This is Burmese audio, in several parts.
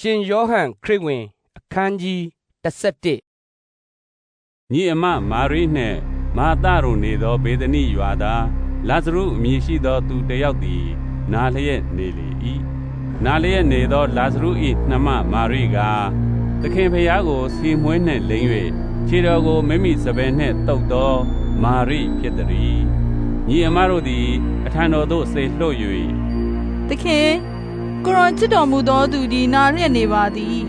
ရှင်ယောဟန်ခရစ်ဝင်အခန်းကြီး17ညီအမမာရိနှင့်မာသတို့နေသောဘေသနိရွာသားလာဇရုအမည်ရှိသောသူတစ်ယောက်သည်နာလျက်နေလေ၏နာလျက်နေသောလာဇရု၏နှမမာရိကသခင်ဖျားကိုစီမွှေးနှင့်လိမ့်၍ခြေတော်ကိုမိမိစပယ်နှင့်တုပ်သောမာရိဖြစ်သည်ညီအမတို့သည်အထံတော်သို့ဆေလွှတ်၍သခင်ကိုရောချစ်တော်မူသောသူသည်နာလျက်နေပါသည်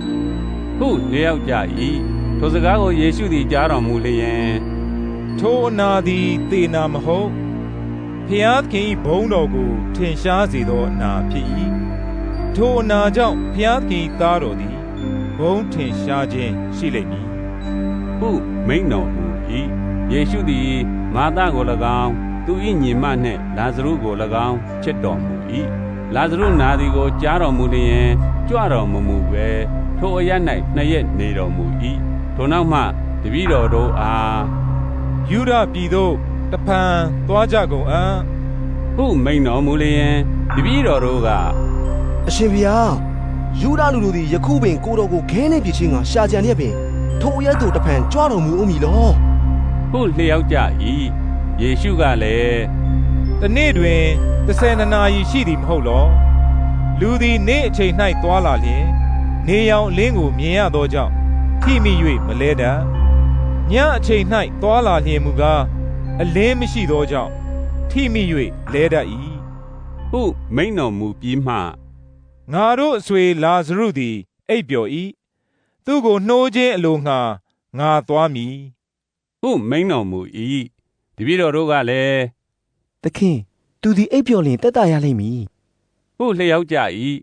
ဟုလျောက်ကြ၏ထိုစကားကိုယေရှုသည်ကြားတော်မူလျင်ထိုအနာသည်သေနာမဟုတ်ဖျားသခင်၏ဘုန်းတော်ကိုထင်ရှားစေသောအနာဖြစ်၏ထိုအနာကြောင့်ဖျားသခင်၏သားတော်သည်ဘုန်းထင်ရှားခြင်းရှိလိမ့်မည်ဟုမိန့်တော်မူ၏ယေရှုသည်မာသကို၎င်းသူ၏ညီမနှင့်လာဇရုကို၎င်းချစ်တော်မူ၏လာဇရုနာသည်ကိုကြားတော်မူလျင်ကြွတော်မမူပဲထိုအရ၌နှစ်ရက်နေတော်မူ၏ထိုနောက်မှတပည့်တော်တို့အားယူဒပြည်သို့တဖန်သွားကြကုန်အံ့ဟုမိန့်တော်မူလျင်တပည့်တော်တို့ကအရှင်ဘုရားယူဒလူတို့သည်ယခုပင်ကိုတော်ကိုခဲနှင့်ပြစ်ချင်းကရှာကြံလျက်ပင်ထိုအရက်သို့တဖန်ကြွတော်မူဦးမည်လောဟုလျှောက်ကြ၏ယေရှုကလည်းတနေ့တွင်12နာရီရှိသည်မဟုတ်လောလူသည်နေ့အချိန်၌သွားလာလျင်နေရောင်အလင်းကိုမြင်ရသောကြောင့်ထိမိ၍မလဲတတ်ညအချိန်၌သွားလာလျင်မူကားအလင်းမရှိသောကြောင့်ထိမိ၍လဲတတ်၏ဟုမိန့်တော်မူပြီးမှငါတို့အဆွေလာဇရုသည်အိပ်ပျော်၏သူကိုနှိုးခြင်းအလိုငှာငါသွားမည်ဟုမိန့်တော်မူ၏တပည့်တော်တို့ကလည်းသခင်သူသည်အိပ်ပျော်လျင်သက်သာရလိမ့်မည်ဟုလျှောက်ကြ၏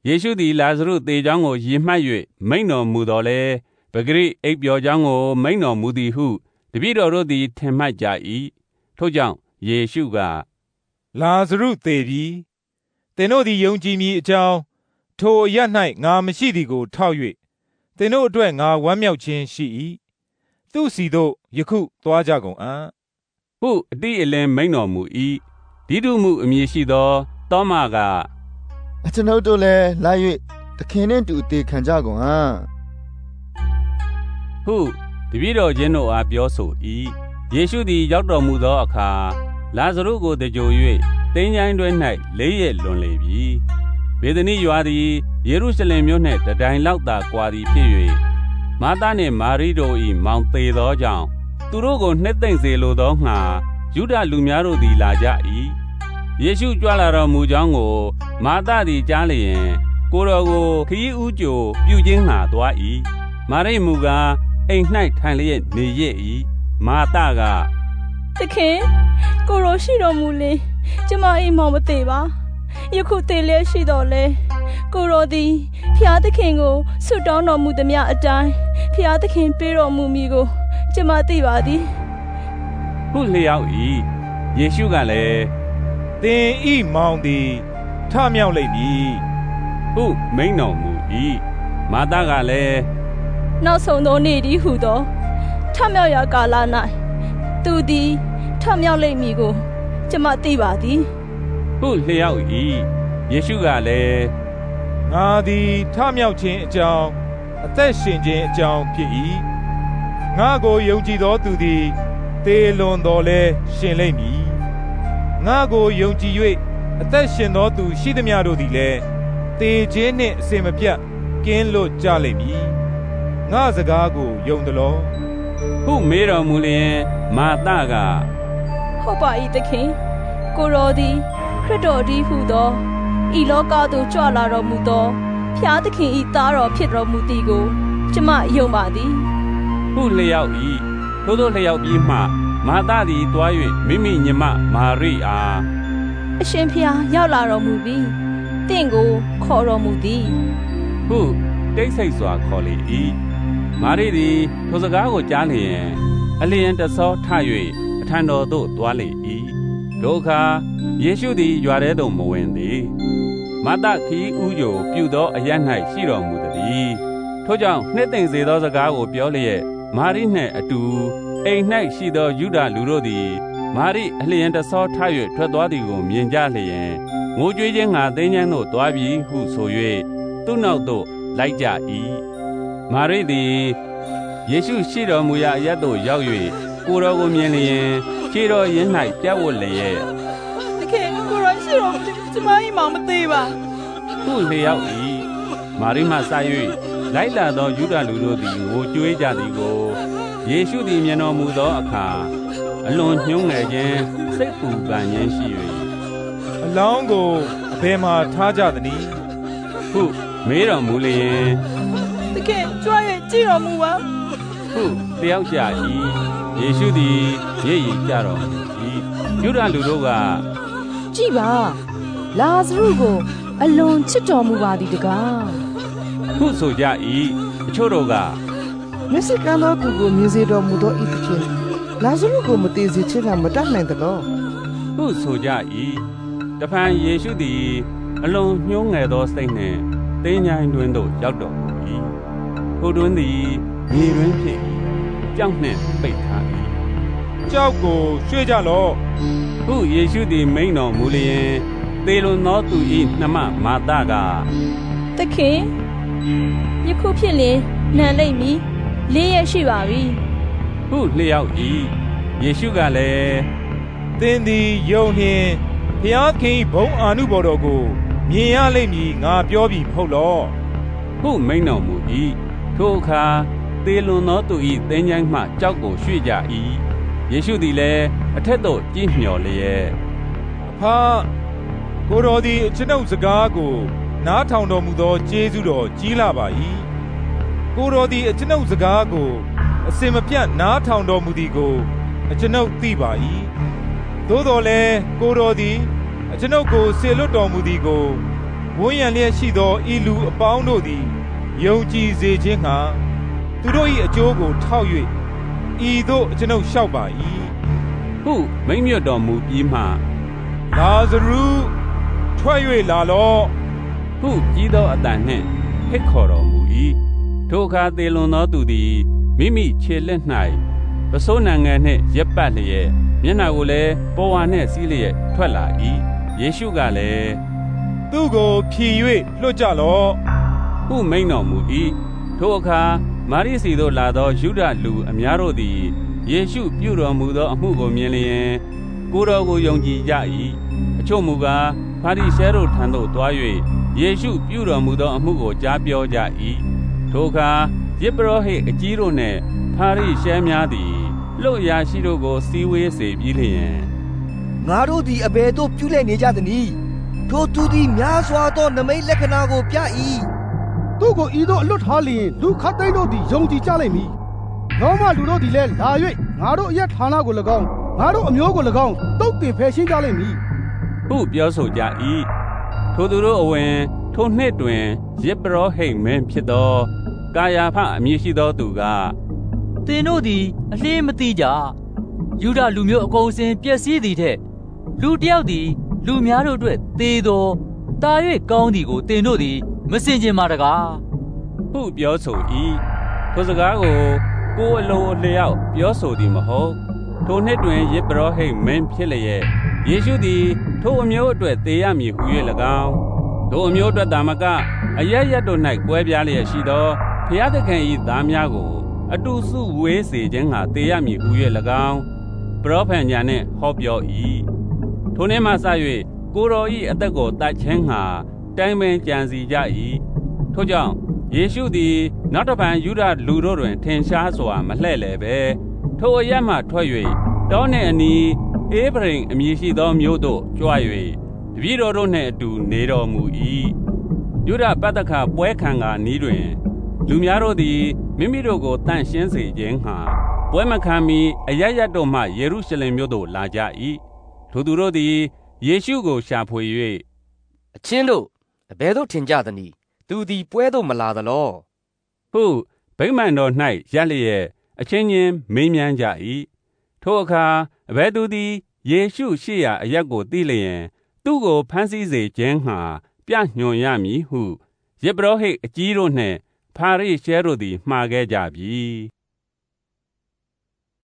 ယေရှုသည်လာဇရုသေကြောင်းကိုရည်မှတ်၍မိန့်တော်မူတော်လဲပဂရိအိပ်ပျော်ကြောင်းကိုမိန့်တော်မူသည်ဟုတပည့်တော်တို့သည်ထင်မှတ်ကြ၏ထို့ကြောင့်ယေရှုကလာဇရုသေပြီသင်တို့သည်ယုံကြည်မည်အကြောင်းထိုအရ၌ငါမရှိသည်ကိုထောက်၍သင်တို့အတွက်ငါဝမ်းမြောက်ခြင်းရှိ၏သူစီသို့ယခုသွားကြကုန်အံ့ဟုအတိအလင်းမိန့်တော်မူ၏ဒီတုမှုအမည်ရှိသောသောမကအကျွန်ုပ်တို့လည်းလာ၍သခင်နှင့်တူအသေးခံကြကုန်အံ့ဟုတပည့်တော်ချင်းတို့အားပြောဆို၏ယေရှုသည်ရောက်တော်မူသောအခါလာဇရုကိုတကြို၍သင်္ချိုင်းတွင်၌4 ရက်လွန်လေပြီဘေသနိရွာသည်ယေရုရှလင်မြို့နှင့်တတိုင်လောက်သာကွာသည်ဖြစ်၍မာသနှင့်မာရိတို့၏မောင်သေသောကြောင့်သူတို့ကိုနှစ်သိမ့်စေလိုသောငှာယူဒလူများတို့သည်လာကြ၏ယေရှုကြွလာတော်မူကြောင်းကိုမာသသည်ကြားလျင်ကိုတော်ကိုခရီးဥကြိုပြုခြင်းငှာသွား၏မာရိမူကားအိမ်၌ထိုင်လျက်နေရ၏မာသကသခင်ကိုရောရှိတော်မူလင်ကျမအိမ်မောင်မသေးပါယခုသေလျက်ရှိတော်လဲကိုရောသည်ဖျားသခင်ကိုဆုတောင်းတော်မူသည်များအတိုင်းဖျားသခင်ပေးတော်မူမည်ကိုကျမသိပါသည်ဟုလျှောက်၏ယေရှုကလည်းသင်ဤမောင်သည်ထမြောက်လိမ့်မည်ဟုမိန့်တော်မူ၏မာသကလည်းနောက်ဆုံးသောနေ့ဒီဟုသောထမြောက်ရာကာလ၌သူသည်ထမြောက်လိမ့်မည်ကိုကျမသိပါသည်ဟုလျှောက်၏ယေရှုကလည်းငါသည်ထမြောက်ခြင်းအကြောင်းအသက်ရှင်ခြင်းအကြောင်းဖြစ်၏ငါကိုယုံကြည်သောသူသည်သေလွန်တော်လဲရှင်လိမ့်မည်ငါကိုယုံကြည်၍အသက်ရှင်သောသူရှိသမျှတို့သည်လည်းသေခြင်းနှင့်အစဉ်မပြတ်ကင်းလွတ်ကြလိမ့်မည်ငါစကားကိုယုံသလောဟုမေးတော်မူလျင်မာသကဟုတ်ပါ၏သခင်ကိုရောသည်ခရစ်တော်ဒီဟုသောဤလောကသို့ကြွလာတော်မူသောဖျားသခင်ဤသားတော်ဖြစ်တော်မူသည်ကိုကျမယုံပါသည်ဟုလျှောက်၏ထို့သောလျှောက်ပြီးမှမာသသည်တွား၍မိမိညီမမာရိအားအရှင်ဖျားရောက်လာတော်မူပြီတင့်ကိုခေါ်တော်မူသည်ဟုတိတ်ဆိတ်စွာခေါ်လေ၏မာရိသည်ထိုစကားကိုကြားလျင်အလျင်တဆောထ၍အထံတော်သို့တွားလေ၏ဒုက္ခယေရှုသည်ရွာထဲသို့မဝင်သည်မာသခီးဥကြိုပြုသောအရ၌ရှိတော်မူသည်ထို့ကြောင့်နှစ်သိမ့်စေသောစကားကိုပြောလျက်မာရိနှင့်အတူအိမ်၌ရှိသောယူဒလူတို့သည်မာရိအလျင်တဆောထ၍ထွက်သွားသည်ကိုမြင်ကြလျင်ငိုကြွေးခြင်းငှာသင်္ချိုင်းသို့သွားပြီဟုဆို၍သူ့နောက်သို့ လိုက်ကြ၏မာရိသည်ယေရှုရှိတော်မူရာအရပ်သို့ရောက်၍ကိုတော်ကိုမြင်လျင်ခြေတော်ရင်း၌ပြတ်ဝတ်လျက် သခင်ကိုရောရှိတော်မူကျမအိမ်မှာမသေးပါ သူ့လျောက်၏မာရိမှစ၍လိုက်လာသောယူဒလူတို့သည်ငိုကြွေးကြသည်ကိုယေရှုသည်မြင်တော်မူသောအခါအလွန်ညှိုးငယ်ခြင်းစိတ်ပူပန်ခြင်းရှိ၍အလောင်းကိုအဘယ်မှာထားကြသနည်းဟုမေးတော်မူလျင် သခင်ကြွရဲ့ကြည့်တော်မူပါဟုတယောက်ကြ၏ယေရှုသည်ရိပ်ရည်ကြတော်မူ၏ယူဒလူတို့ကကြည့်ပါလာဇရုကိုအလွန်ချစ်တော်မူပါသည်တကားဟုဆိုကြ၏အချို့တို့ကမျက်စိကန်းသောသူကိုမြင်စေတော်မူသောဤသခင်လာဇရုကိုမတည်စေခြင်းကမတတ်နိုင်သလောဟုဆိုကြ၏တဖန်ယေရှုသည်အလွန်ညှိုးငယ်သောစိတ်နှင့်တင်းញိုင်းတွင်သို့ရောက်တော်မူ၏ထိုတွင်သည်မြေတွင်ဖြစ်၏ကြောက်နှင့်ပိတ်ထား၏ကြောက်ကိုရွှေ့ကြလော့ဟုယေရှုသည်မိန့်တော်မူလျင်သေလွန်သောသူ၏နှမမာသကသခင်ယခုဖြစ်လျင်နှံလိမ့်မည်၄ ရက်ရှိပါပြီဟုလျှောက်၏ယေရှုကလည်းသင်သည်ယုံလျင်ဘုရားခင်ဘုန်းအာနုဘော်တော်ကိုမြင်ရလိမ့်မည်ငါပြောပြီမဟုတ်လောဟုမိန့်တော်မူ၏ထိုအခါသေလွန်သောသူ၏သင်္ချိုင်းမှကြောက်ကိုရွှေ့ကြ၏ယေရှုသည်လည်းအထက်သို့ကြည့်မျှော်လျက်အဖကိုတော်သည်ကျွန်ုပ်စကားကိုနားထောင်တော်မူသောကျေးဇူးတော်ကြီးလာပါ၏ကိုတော်သည်ကျွန်ုပ်စကားကိုအစင်မပြတ်နားထောင်တော်မူသည်ကိုကျွန်ုပ်သိပါ၏သို့တော်လည်းကိုတော်သည်ကျွန်ုပ်ကိုဆေလွတ်တော်မူသည်ကိုဝန်းရံလျက်ရှိသောဤလူအပေါင်းတို့သည်ယုံကြည်စေခြင်းငှာသူတို့၏အကျိုးကိုထောက်၍ဤသို့ကျွန်ုပ်လျှောက်ပါ၏ဟုမိန့်မြတ်တော်မူပြီးမှလာဇရုထွက်၍လာလော့ဟုကြီးသောအတန်နှင့်ဟစ်ခေါ်တော်မူ၏ထိုအခါသေလွန်သောသူသည်မိမိခြေလက်၌ပစိုးနံငယ်နှင့်ရက်ပတ်လျက်မျက်နှာကိုလည်းပေါ်ဝါနှင့်စီးလျက်ထွက်လာ၏ယေရှုကလည်းသူ့ကိုဖြီ၍လွှတ်ကြလော့ဟုမိန့်တော်မူ၏ထိုအခါမာရိစီသို့လာသောယုဒလူအများတို့သည်ယေရှုပြုတော်မူသောအမှုကိုမြင်လျင်ကိုယ်တော်ကိုယုံကြည်ကြ၏အချို့မူကားဖာရိရှဲတို့ထံသို့သွား၍ယေရှုပြုတော်မူသောအမှုကိုကြားပြောကြ၏ထိုအခါယဇ်ပုရောဟိတ်အကြီးတို့နှင့်ဖာရိရှဲများသည်လွတ်အရာရှိတို့ကိုစည်းဝေးစေပြီးလျင်ငါတို့သည်အဘယ်သို့ပြုလဲနေကြသနည်းထိုသူသည်များစွာသောနမိတ်လက္ခဏာကိုပြ၏သူ့ကိုဤသို့အလွတ်ထားလျင်လူခတ်သိမ်းတို့သည်ယုံကြည်ကြလိမ့်မည်လောမလူတို့သည်လည်းလာ၍ငါတို့အယက်ဌာနကို၎င်းငါတို့အမျိုးကို၎င်းတုတ်တင်ဖယ်ရှင်းကြလိမ့်မည်ဟုပြောဆိုကြ၏ထိုသူတို့အဝင်ထိုနှစ်တွင်ယဇ်ပုရောဟိတ်မင်းဖြစ်သောကာယာဖအမည်ရှိသောသူကသင်တို့သည်အလျှင်းမသိကြယူဒလူမျိုးအကုန်စင်ပျက်စီးသည်ထက်လူတစ်ယောက်သည်လူများတို့အတွက်သေသောတာ၍ကောင်းသည်ကိုသင်တို့သည်မစင်ကြင်ပါတကားဟုပြောဆို၏ထိုစကားကိုကိုယ်အလိုအလျောက်ပြောဆိုသည်မဟုတ်ထိုနှစ်တွင်ယဇ်ပုရောဟိတ်မင်းဖြစ်လျက်ယေရှုသည်ထိုအမျိုးအတွက်သေရမည်ဟု၍၎င်းထိုအမျိုးအတွက်သာမကအရရတို့၌ကွဲပြားလျက်ရှိသောဘုရားသခင်၏သားများကိုအတူစုဝေးစေခြင်းငှာသေရမည်ဟု၍၎င်းပရောဖက်ညာနှင့်ဟောပြော၏ထိုနေ့မှစ၍ကိုတော်၏အသက်ကိုတတ်ခြင်းငှာတိုင်ပင်ကြံစီကြ၏ထို့ကြောင့်ယေရှုသည်နောက်တစ်ဖန်ယူဒလူတို့တွင်ထင်ရှားစွာမလှဲ့လေပဲထိုအရက်မှထွက်၍တောနှင့်အနီးဧဖရိမ်အမည်ရှိသောမြို့သို့ကြွ၍တပည့်တော်တို့နှင့်အတူနေတော်မူ၏ယူဒပတ္တခပွဲခံကာနီးတွင်လူများတို့သည်မိမိတို့ကိုတန့်ရှင်းစေခြင်းငှာပွဲမခံမီအရရတို့မှယေရုရှလင်မြို့သို့လာကြ၏ထိုသူတို့သည်ယေရှုကိုရှာဖွေ၍အချင်းတို့အဘယ်သို့ထင်ကြသနည်းသူသည်ပွဲသို့မလာသလောဟုဗိမာန်တော်၌ရပ်လျက်အချင်းချင်းမေးမြန်းကြ၏ထိုအခါအဘယ်သူသည်ယေရှုရှိရာအရပ်ကိုသိလျင်သူ့ကိုဖမ်းဆီးစေခြင်းငှာပြညွှန်ရမည်ဟုယဇ်ပုရောဟိတ်အကြီးတို့နှင့်ဖာရိရှဲတို့သည်မှားခဲ့ကြပြီ